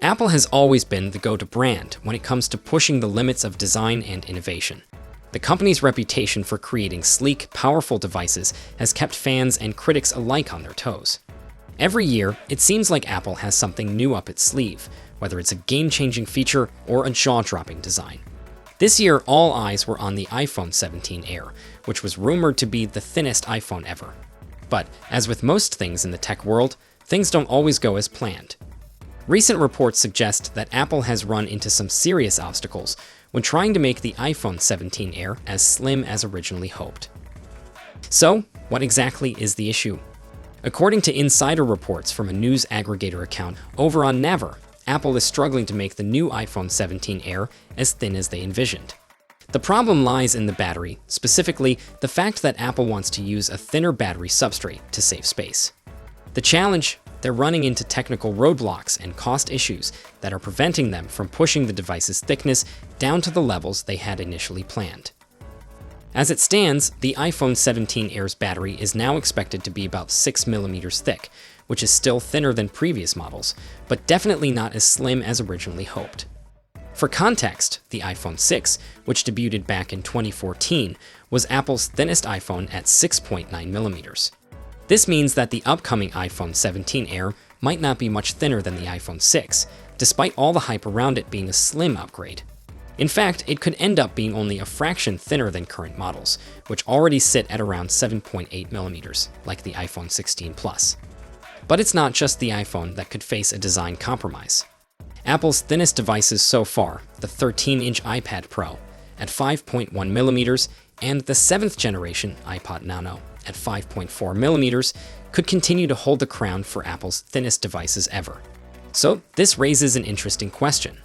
Apple has always been the go-to brand when it comes to pushing the limits of design and innovation. The company's reputation for creating sleek, powerful devices has kept fans and critics alike on their toes. Every year, it seems like Apple has something new up its sleeve, whether it's a game-changing feature or a jaw-dropping design. This year, all eyes were on the iPhone 17 Air, which was rumored to be the thinnest iPhone ever. But, as with most things in the tech world, things don't always go as planned. Recent reports suggest that Apple has run into some serious obstacles when trying to make the iPhone 17 Air as slim as originally hoped. So, what exactly is the issue? According to insider reports from a news aggregator account over on Naver, Apple is struggling to make the new iPhone 17 Air as thin as they envisioned. The problem lies in the battery, specifically the fact that Apple wants to use a thinner battery substrate to save space. The challenge? They're running into technical roadblocks and cost issues that are preventing them from pushing the device's thickness down to the levels they had initially planned. As it stands, the iPhone 17 Air's battery is now expected to be about 6mm thick, which is still thinner than previous models, but definitely not as slim as originally hoped. For context, the iPhone 6, which debuted back in 2014, was Apple's thinnest iPhone at 6.9mm. This means that the upcoming iPhone 17 Air might not be much thinner than the iPhone 6, despite all the hype around it being a slim upgrade. In fact, it could end up being only a fraction thinner than current models, which already sit at around 7.8mm, like the iPhone 16 Plus. But it's not just the iPhone that could face a design compromise. Apple's thinnest devices so far, the 13-inch iPad Pro at 5.1mm and the 7th generation iPod Nano at 5.4mm, could continue to hold the crown for Apple's thinnest devices ever. So this raises an interesting question.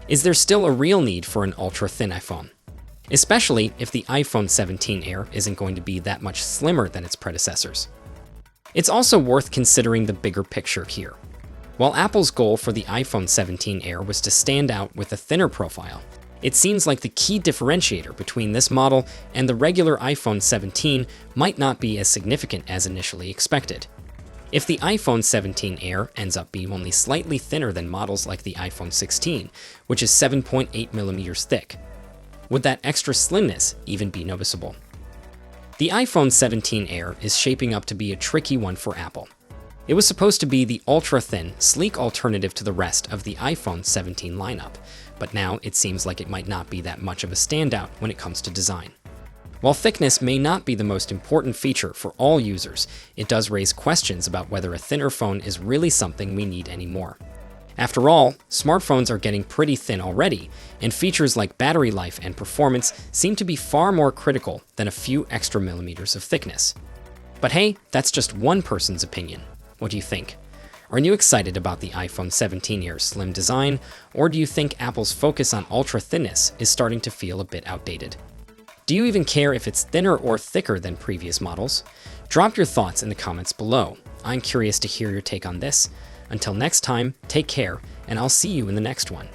Is there still a real need for an ultra-thin iPhone? Especially if the iPhone 17 Air isn't going to be that much slimmer than its predecessors. It's also worth considering the bigger picture here. While Apple's goal for the iPhone 17 Air was to stand out with a thinner profile, it seems like the key differentiator between this model and the regular iPhone 17 might not be as significant as initially expected. If the iPhone 17 Air ends up being only slightly thinner than models like the iPhone 16, which is 7.8mm thick, would that extra slimness even be noticeable? The iPhone 17 Air is shaping up to be a tricky one for Apple. It was supposed to be the ultra-thin, sleek alternative to the rest of the iPhone 17 lineup, but now it seems like it might not be that much of a standout when it comes to design. While thickness may not be the most important feature for all users, it does raise questions about whether a thinner phone is really something we need anymore. After all, smartphones are getting pretty thin already, and features like battery life and performance seem to be far more critical than a few extra millimeters of thickness. But hey, that's just one person's opinion. What do you think? Are you excited about the iPhone 17 Air's slim design, or do you think Apple's focus on ultra-thinness is starting to feel a bit outdated? Do you even care if it's thinner or thicker than previous models? Drop your thoughts in the comments below. I'm curious to hear your take on this. Until next time, take care, and I'll see you in the next one.